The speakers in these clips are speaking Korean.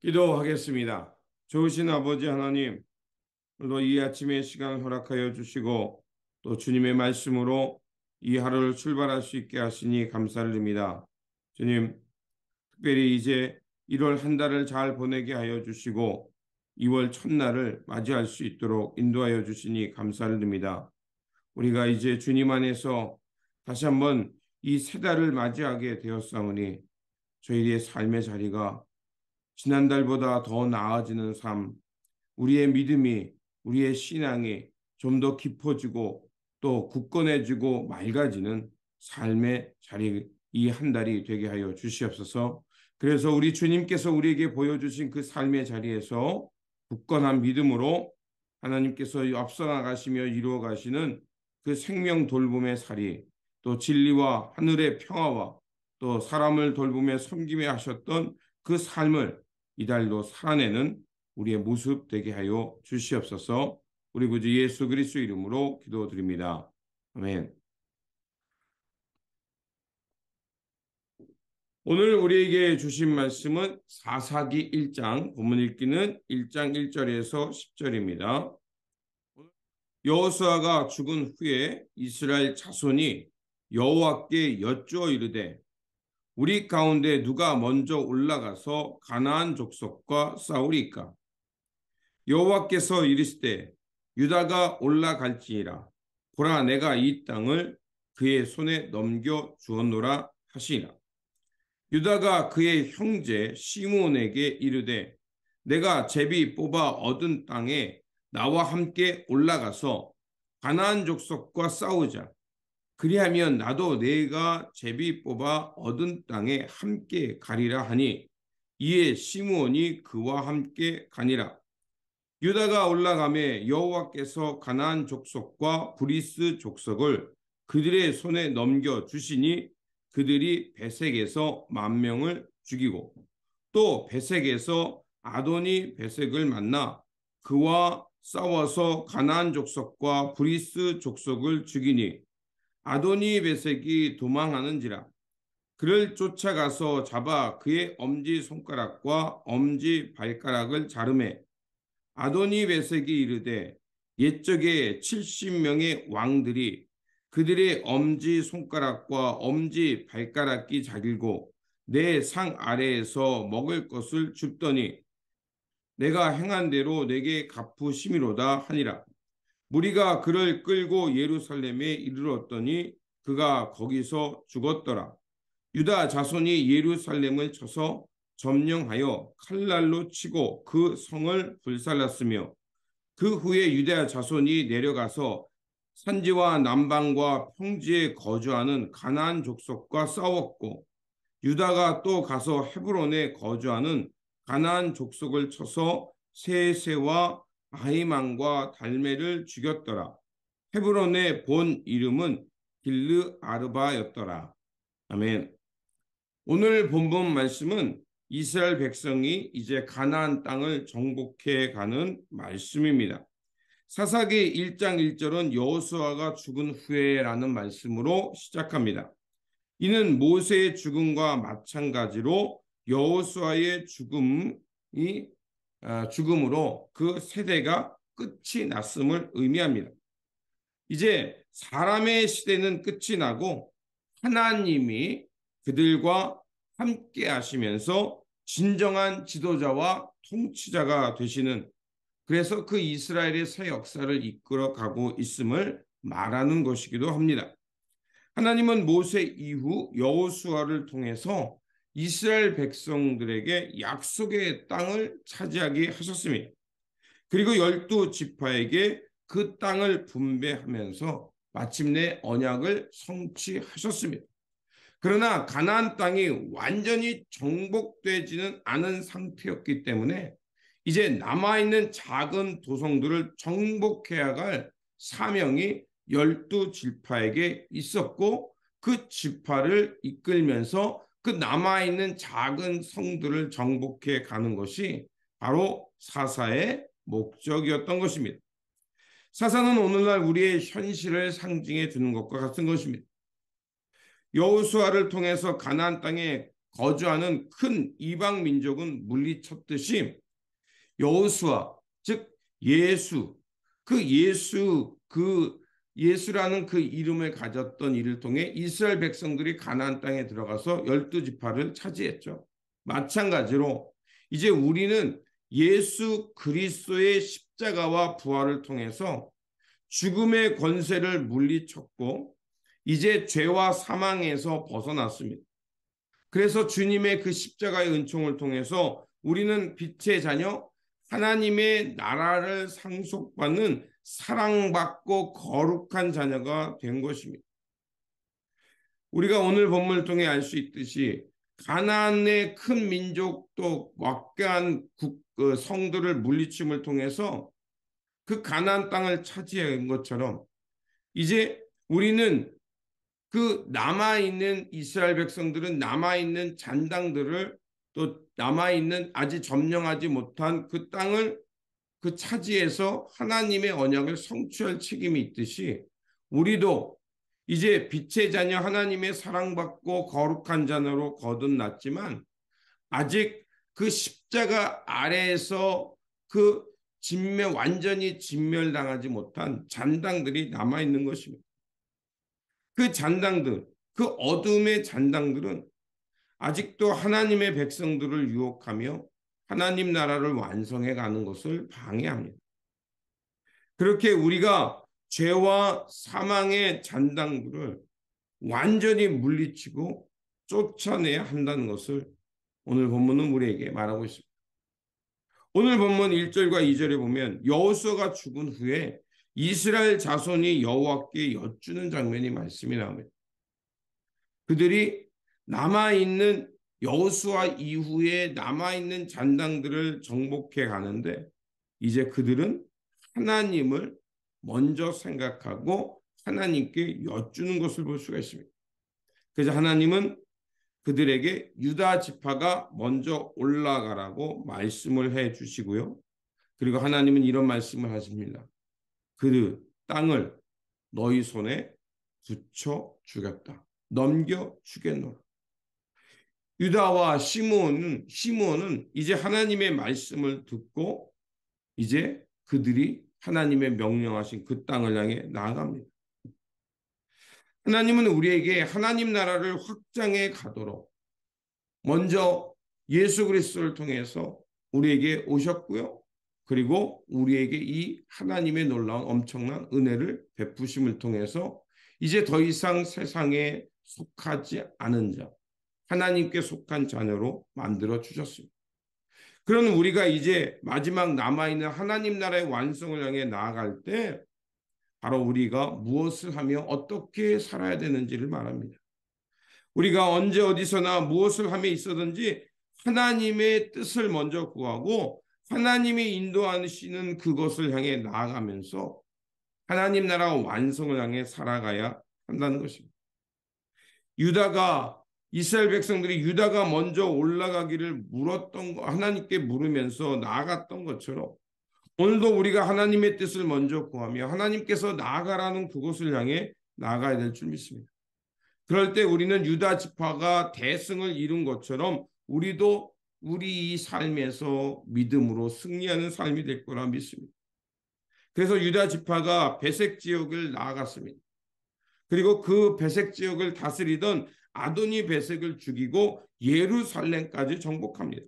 기도하겠습니다. 좋으신 아버지 하나님, 오늘도 이 아침의 시간을 허락하여 주시고 또 주님의 말씀으로 이 하루를 출발할 수 있게 하시니 감사를 드립니다. 주님, 특별히 이제 1월 한 달을 잘 보내게 하여 주시고 2월 첫날을 맞이할 수 있도록 인도하여 주시니 감사를 드립니다. 우리가 이제 주님 안에서 다시 한번 이 새 달을 맞이하게 되었사오니 저희의 삶의 자리가 지난달보다 더 나아지는 삶, 우리의 믿음이, 우리의 신앙이 좀 더 깊어지고 또 굳건해지고 맑아지는 삶의 자리, 이 한 달이 되게 하여 주시옵소서. 그래서 우리 주님께서 우리에게 보여주신 그 삶의 자리에서 굳건한 믿음으로 하나님께서 앞서 나가시며 이루어 가시는 그 생명 돌봄의 살이, 또 진리와 하늘의 평화와 또 사람을 돌보며 섬기며 하셨던 그 삶을 이달도 살아내는 우리의 모습 되게 하여 주시옵소서. 우리 구주 예수 그리스도 이름으로 기도드립니다. 아멘. 오늘 우리에게 주신 말씀은 사사기 1장, 본문 읽기는 1장 1절에서 10절입니다. 여호수아가 죽은 후에 이스라엘 자손이 여호와께 여쭈어 이르되 우리 가운데 누가 먼저 올라가서 가나안 족속과 싸우리까? 여호와께서 이르시되 유다가 올라갈지니라. 보라, 내가 이 땅을 그의 손에 넘겨 주었노라 하시니라. 유다가 그의 형제 시므온에게 이르되 내가 제비 뽑아 얻은 땅에 나와 함께 올라가서 가나안 족속과 싸우자. 그리하면 나도 내가 제비 뽑아 얻은 땅에 함께 가리라 하니 이에 시므온이 그와 함께 가니라. 유다가 올라가매 여호와께서 가나안 족속과 브리스 족속을 그들의 손에 넘겨 주시니 그들이 베색에서 10,000명을 죽이고 또 베색에서 아도니 베색을 만나 그와 싸워서 가나안 족속과 브리스 족속을 죽이니 아도니 베색이 도망하는지라. 그를 쫓아가서 잡아 그의 엄지 손가락과 엄지 발가락을 자르매 아도니 베색이 이르되 옛적에 70명의 왕들이 그들의 엄지 손가락과 엄지 발가락이 자길고 내 상 아래에서 먹을 것을 줍더니 내가 행한 대로 내게 갚으심이로다 하니라. 무리가 그를 끌고 예루살렘에 이르렀더니 그가 거기서 죽었더라. 유다 자손이 예루살렘을 쳐서 점령하여 칼날로 치고 그 성을 불살랐으며 그 후에 유다 자손이 내려가서 산지와 남방과 평지에 거주하는 가나안 족속과 싸웠고 유다가 또 가서 헤브론에 거주하는 가나안 족속을 쳐서 세세와 아히만과 달메를 죽였더라. 헤브론의 본 이름은 길르 아르바였더라. 아멘. 오늘 본문 말씀은 이스라엘 백성이 이제 가나안 땅을 정복해 가는 말씀입니다. 사사기 1장 1절은 여호수아가 죽은 후에라는 말씀으로 시작합니다. 이는 모세의 죽음과 마찬가지로 여호수아의 죽음으로 그 세대가 끝이 났음을 의미합니다. 이제 사람의 시대는 끝이 나고 하나님이 그들과 함께 하시면서 진정한 지도자와 통치자가 되시는, 그래서 그 이스라엘의 새 역사를 이끌어가고 있음을 말하는 것이기도 합니다. 하나님은 모세 이후 여호수아를 통해서 이스라엘 백성들에게 약속의 땅을 차지하게 하셨습니다. 그리고 12지파에게 그 땅을 분배하면서 마침내 언약을 성취하셨습니다. 그러나 가나안 땅이 완전히 정복되지는 않은 상태였기 때문에 이제 남아있는 작은 도성들을 정복해야 할 사명이 12지파에게 있었고 그 지파를 이끌면서 그 남아있는 작은 성들을 정복해 가는 것이 바로 사사의 목적이었던 것입니다. 사사는 오늘날 우리의 현실을 상징해 주는 것과 같은 것입니다. 여호수아를 통해서 가나안 땅에 거주하는 큰 이방 민족은 물리쳤듯이 여호수아, 즉 예수, 예수라는 그 이름을 가졌던 이를 통해 이스라엘 백성들이 가나안 땅에 들어가서 12지파를 차지했죠. 마찬가지로 이제 우리는 예수 그리스도의 십자가와 부활을 통해서 죽음의 권세를 물리쳤고 이제 죄와 사망에서 벗어났습니다. 그래서 주님의 그 십자가의 은총을 통해서 우리는 빛의 자녀, 하나님의 나라를 상속받는 사랑받고 거룩한 자녀가 된 것입니다. 우리가 오늘 본문을 통해 알 수 있듯이 가나안의 큰 민족 또 막대한 성들을 물리침을 통해서 그 가나안 땅을 차지한 것처럼 이제 우리는 그 남아있는 이스라엘 백성들은 남아있는 잔당들을 또 남아있는 아직 점령하지 못한 그 땅을 그 차지해서 하나님의 언약을 성취할 책임이 있듯이 우리도 이제 빛의 자녀 하나님의 사랑받고 거룩한 자녀로 거듭났지만 아직 그 십자가 아래에서 그 완전히 진멸당하지 못한 잔당들이 남아있는 것입니다. 그 잔당들, 그 어둠의 잔당들은 아직도 하나님의 백성들을 유혹하며 하나님 나라를 완성해 가는 것을 방해합니다. 그렇게 우리가 죄와 사망의 잔당들을 완전히 물리치고 쫓아내야 한다는 것을 오늘 본문은 우리에게 말하고 있습니다. 오늘 본문 1절과 2절에 보면 여호수아가 죽은 후에 이스라엘 자손이 여호와께 여쭈는 장면이 말씀이 나옵니다. 그들이 남아있는 여호수아 이후에 남아있는 잔당들을 정복해 가는데 이제 그들은 하나님을 먼저 생각하고 하나님께 여쭈는 것을 볼 수가 있습니다. 그래서 하나님은 그들에게 유다 지파가 먼저 올라가라고 말씀을 해 주시고요. 그리고 하나님은 이런 말씀을 하십니다. 그 땅을 너희 손에 붙여 주겠다. 넘겨 주겠노라. 유다와 시므온은 이제 하나님의 말씀을 듣고 이제 그들이 하나님의 명령하신 그 땅을 향해 나아갑니다. 하나님은 우리에게 하나님 나라를 확장해 가도록 먼저 예수 그리스도를 통해서 우리에게 오셨고요. 그리고 우리에게 이 하나님의 놀라운 엄청난 은혜를 베푸심을 통해서 이제 더 이상 세상에 속하지 않은 자, 하나님께 속한 자녀로 만들어 주셨습니다. 그런 우리가 이제 마지막 남아있는 하나님 나라의 완성을 향해 나아갈 때 바로 우리가 무엇을 하며 어떻게 살아야 되는지를 말합니다. 우리가 언제 어디서나 무엇을 하며 있어든지 하나님의 뜻을 먼저 구하고 하나님이 인도하시는 그것을 향해 나아가면서 하나님 나라 완성을 향해 살아가야 한다는 것입니다. 이스라엘 백성들이 유다가 먼저 올라가기를 하나님께 물으면서 나아갔던 것처럼 오늘도 우리가 하나님의 뜻을 먼저 구하며 하나님께서 나아가라는 그곳을 향해 나아가야 될 줄 믿습니다. 그럴 때 우리는 유다 지파가 대승을 이룬 것처럼 우리도 우리 이 삶에서 믿음으로 승리하는 삶이 될 거라 믿습니다. 그래서 유다 지파가 베색 지역을 나아갔습니다. 그리고 그 베색 지역을 다스리던 아도니 베색을 죽이고 예루살렘까지 정복합니다.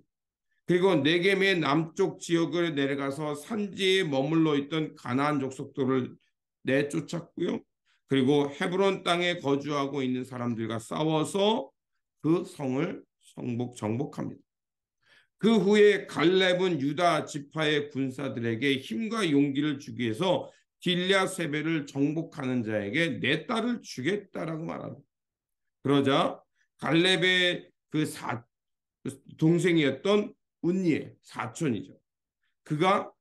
그리고 네겜의 남쪽 지역을 내려가서 산지에 머물러 있던 가나안 족속들을 내쫓았고요. 그리고 헤브론 땅에 거주하고 있는 사람들과 싸워서 그 성을 정복합니다. 그 후에 갈렙은 유다 지파의 군사들에게 힘과 용기를 주기 위해서 길랴세벨을 정복하는 자에게 내 딸을 주겠다라고 말합니다. 그러자 갈렙의 동생이었던 운니엘 사촌이죠. 그가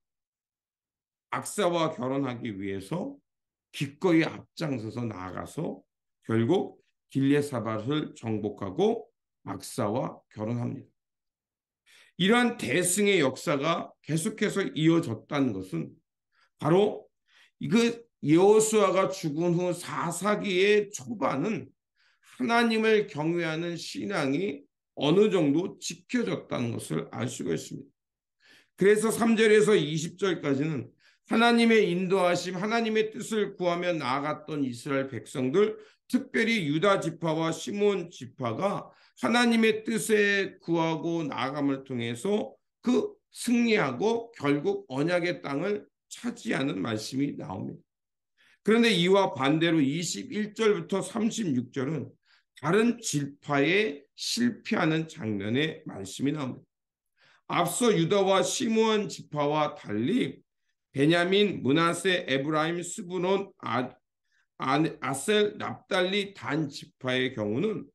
악사와 결혼하기 위해서 기꺼이 앞장서서 나아가서 결국 길르앗을 정복하고 악사와 결혼합니다. 이러한 대승의 역사가 계속해서 이어졌다는 것은 바로 여호수아가 죽은 후 4사기의 초반은 하나님을 경외하는 신앙이 어느 정도 지켜졌다는 것을 알 수가 있습니다. 그래서 3절에서 20절까지는 하나님의 인도하심, 하나님의 뜻을 구하며 나아갔던 이스라엘 백성들, 특별히 유다 지파와 시몬 지파가 하나님의 뜻에 구하고 나아감을 통해서 그 승리하고 결국 언약의 땅을 차지하는 말씀이 나옵니다. 그런데 이와 반대로 21절부터 36절은 다른 지파에 실패하는 장면의 말씀이 나옵니다. 앞서 유다와 시므온 지파와 달리 베냐민, 므낫세, 에브라임, 스브론, 아셀, 납달리, 단 지파의 경우는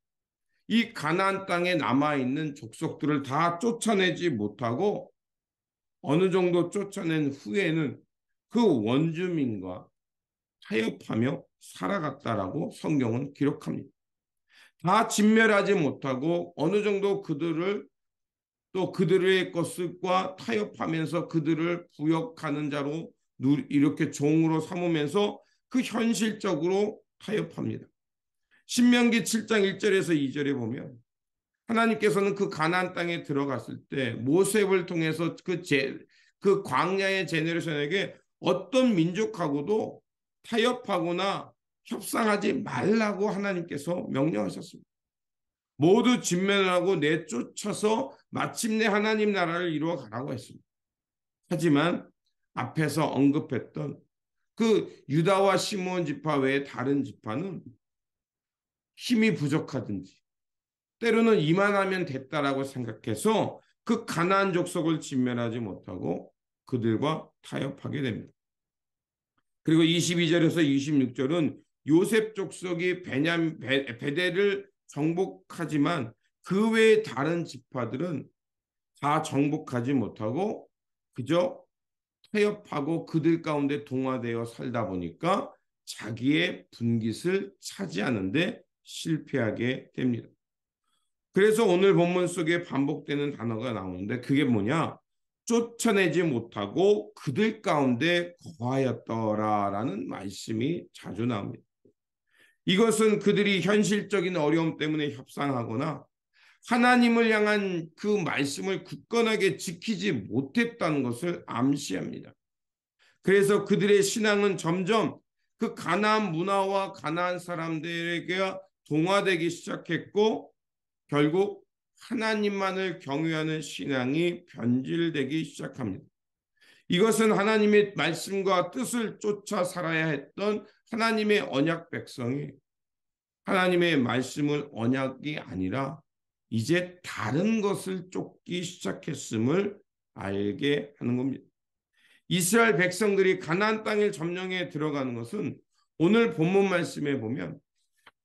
이 가나안 땅에 남아있는 족속들을 다 쫓아내지 못하고 어느 정도 쫓아낸 후에는 그 원주민과 타협하며 살아갔다라고 성경은 기록합니다. 다 진멸하지 못하고 어느 정도 그들을 또 그들의 것과 타협하면서 그들을 부역하는 자로 이렇게 종으로 삼으면서 그 현실적으로 타협합니다. 신명기 7장 1절에서 2절에 보면 하나님께서는 그 가나안 땅에 들어갔을 때 모세를 통해서 그 광야의 제네레이션에게 어떤 민족하고도 타협하거나 협상하지 말라고 하나님께서 명령하셨습니다. 모두 진멸하고 내쫓아서 마침내 하나님 나라를 이루어 가라고 했습니다. 하지만 앞에서 언급했던 그 유다와 시므온 지파 외에 다른 지파는 힘이 부족하든지 때로는 이만하면 됐다라고 생각해서 그 가나안 족속을 진멸하지 못하고 그들과 타협하게 됩니다. 그리고 22절에서 26절은 요셉 족속이 베델을 정복하지만 그 외의 다른 지파들은 다 정복하지 못하고 그저 타협하고 그들 가운데 동화되어 살다 보니까 자기의 분깃을 차지하는데 실패하게 됩니다. 그래서 오늘 본문 속에 반복되는 단어가 나오는데 그게 뭐냐? 쫓아내지 못하고 그들 가운데 거하였더라라는 말씀이 자주 나옵니다. 이것은 그들이 현실적인 어려움 때문에 협상하거나 하나님을 향한 그 말씀을 굳건하게 지키지 못했다는 것을 암시합니다. 그래서 그들의 신앙은 점점 그 가나안 문화와 가나안 사람들에게 동화되기 시작했고 결국 하나님만을 경외하는 신앙이 변질되기 시작합니다. 이것은 하나님의 말씀과 뜻을 쫓아 살아야 했던 하나님의 언약 백성이 하나님의 말씀을 언약이 아니라 이제 다른 것을 쫓기 시작했음을 알게 하는 겁니다. 이스라엘 백성들이 가나안 땅을 점령해 들어가는 것은 오늘 본문 말씀에 보면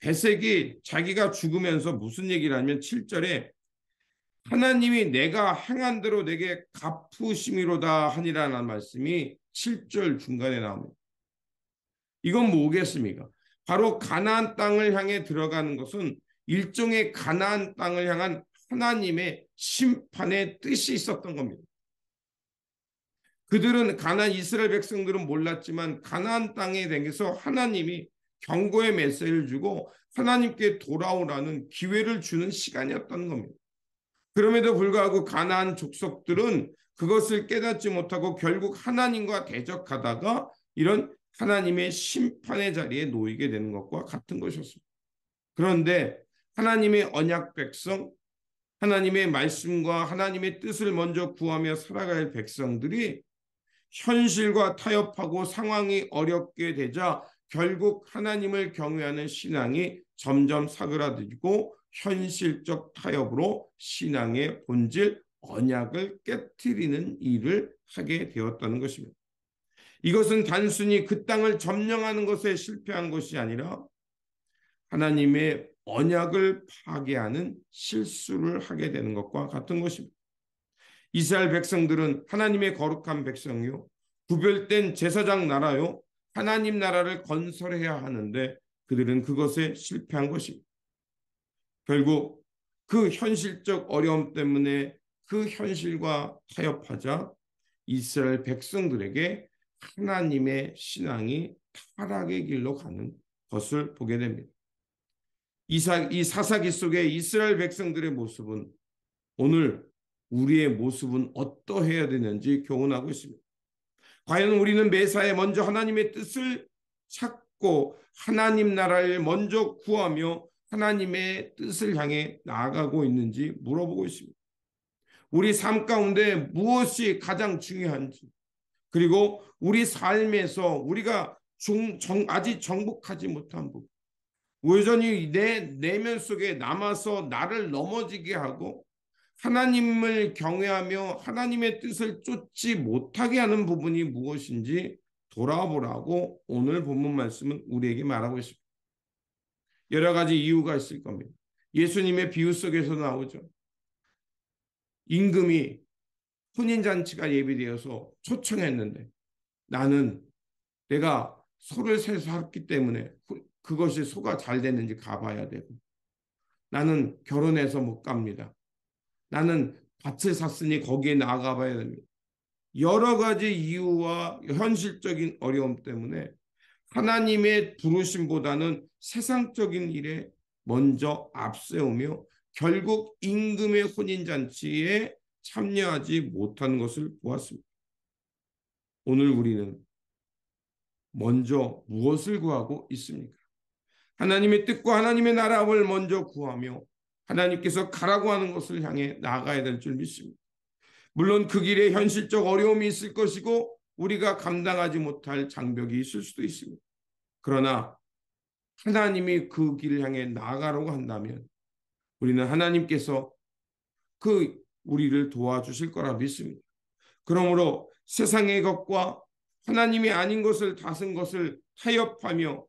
베색이 자기가 죽으면서 무슨 얘기를 하냐면 7절에 하나님이 내가 행한 대로 내게 갚으심이로다 하니라는 말씀이 7절 중간에 나옵니다. 이건 뭐겠습니까? 바로 가나안 땅을 향해 들어가는 것은 일종의 가나안 땅을 향한 하나님의 심판의 뜻이 있었던 겁니다. 그들은 가나안 이스라엘 백성들은 몰랐지만 가나안 땅에 대해서 하나님이 경고의 메시지를 주고 하나님께 돌아오라는 기회를 주는 시간이었던 겁니다. 그럼에도 불구하고 가나안 족속들은 그것을 깨닫지 못하고 결국 하나님과 대적하다가 이런 하나님의 심판의 자리에 놓이게 되는 것과 같은 것이었습니다. 그런데 하나님의 언약 백성, 하나님의 말씀과 하나님의 뜻을 먼저 구하며 살아갈 백성들이 현실과 타협하고 상황이 어렵게 되자 결국 하나님을 경외하는 신앙이 점점 사그라들고 현실적 타협으로 신앙의 본질, 언약을 깨트리는 일을 하게 되었다는 것입니다. 이것은 단순히 그 땅을 점령하는 것에 실패한 것이 아니라 하나님의 언약을 파괴하는 실수를 하게 되는 것과 같은 것입니다. 이스라엘 백성들은 하나님의 거룩한 백성이요 구별된 제사장 나라요 하나님 나라를 건설해야 하는데 그들은 그것에 실패한 것입니다. 결국 그 현실적 어려움 때문에 그 현실과 타협하자 이스라엘 백성들에게 하나님의 신앙이 타락의 길로 가는 것을 보게 됩니다. 이 사사기 속의 이스라엘 백성들의 모습은 오늘 우리의 모습은 어떠해야 되는지 교훈하고 있습니다. 과연 우리는 매사에 먼저 하나님의 뜻을 찾고 하나님 나라를 먼저 구하며 하나님의 뜻을 향해 나아가고 있는지 물어보고 있습니다. 우리 삶 가운데 무엇이 가장 중요한지, 그리고 우리 삶에서 우리가 아직 정복하지 못한 부분, 여전히 내 내면 속에 남아서 나를 넘어지게 하고 하나님을 경외하며 하나님의 뜻을 쫓지 못하게 하는 부분이 무엇인지 돌아보라고 오늘 본문 말씀은 우리에게 말하고 있습니다. 여러 가지 이유가 있을 겁니다. 예수님의 비유 속에서 나오죠. 임금이 혼인잔치가 예비되어서 초청했는데 나는 내가 소를 세서 했기 때문에 그것이 소가 잘 됐는지 가봐야 되고, 나는 결혼해서 못 갑니다. 나는 밭을 샀으니 거기에 나아가 봐야 됩니다. 여러 가지 이유와 현실적인 어려움 때문에 하나님의 부르심보다는 세상적인 일에 먼저 앞세우며 결국 임금의 혼인잔치에 참여하지 못한 것을 보았습니다. 오늘 우리는 먼저 무엇을 구하고 있습니까? 하나님의 뜻과 하나님의 나라를 먼저 구하며 하나님께서 가라고 하는 것을 향해 나아가야 될 줄 믿습니다. 물론 그 길에 현실적 어려움이 있을 것이고 우리가 감당하지 못할 장벽이 있을 수도 있습니다. 그러나 하나님이 그 길을 향해 나아가려고 한다면 우리는 하나님께서 우리를 도와주실 거라 믿습니다. 그러므로 세상의 것과 하나님이 아닌 것을 다른 것을 타협하며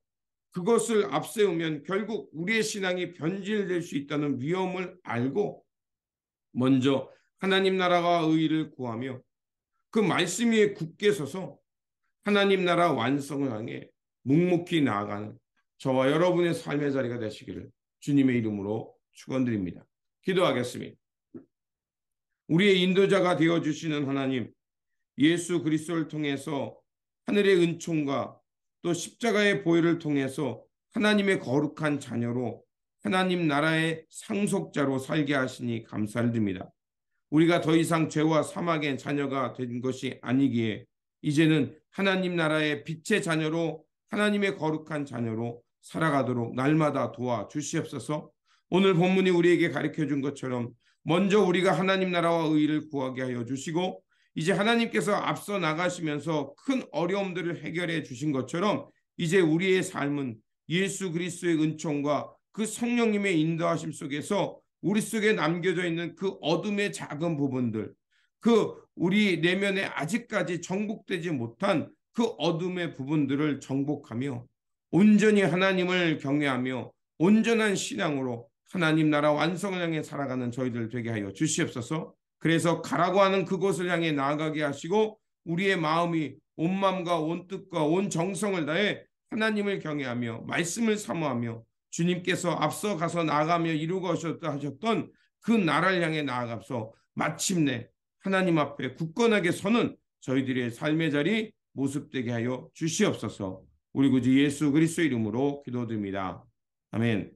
그것을 앞세우면 결국 우리의 신앙이 변질될 수 있다는 위험을 알고 먼저 하나님 나라와 의의를 구하며 그 말씀 위에 굳게 서서 하나님 나라 완성을 향해 묵묵히 나아가는 저와 여러분의 삶의 자리가 되시기를 주님의 이름으로 축원드립니다. 기도하겠습니다. 우리의 인도자가 되어주시는 하나님, 예수 그리스도를 통해서 하늘의 은총과 또 십자가의 보혈을 통해서 하나님의 거룩한 자녀로 하나님 나라의 상속자로 살게 하시니 감사를 드립니다. 우리가 더 이상 죄와 사막의 자녀가 된 것이 아니기에 이제는 하나님 나라의 빛의 자녀로 하나님의 거룩한 자녀로 살아가도록 날마다 도와주시옵소서. 오늘 본문이 우리에게 가르쳐준 것처럼 먼저 우리가 하나님 나라와 의의를 구하게 하여 주시고 이제 하나님께서 앞서 나가시면서 큰 어려움들을 해결해 주신 것처럼 이제 우리의 삶은 예수 그리스도의 은총과 그 성령님의 인도하심 속에서 우리 속에 남겨져 있는 그 어둠의 작은 부분들, 그 우리 내면에 아직까지 정복되지 못한 그 어둠의 부분들을 정복하며 온전히 하나님을 경외하며 온전한 신앙으로 하나님 나라 완성을 향해 살아가는 저희들 되게 하여 주시옵소서. 그래서 가라고 하는 그곳을 향해 나아가게 하시고 우리의 마음이 온 마음과 온 뜻과 온 정성을 다해 하나님을 경외하며 말씀을 사모하며 주님께서 앞서 가서 나아가며 이루고 하셨던 그 나라를 향해 나아가서 마침내 하나님 앞에 굳건하게 서는 저희들의 삶의 자리 모습되게 하여 주시옵소서. 우리 구주 예수 그리스도 이름으로 기도드립니다. 아멘.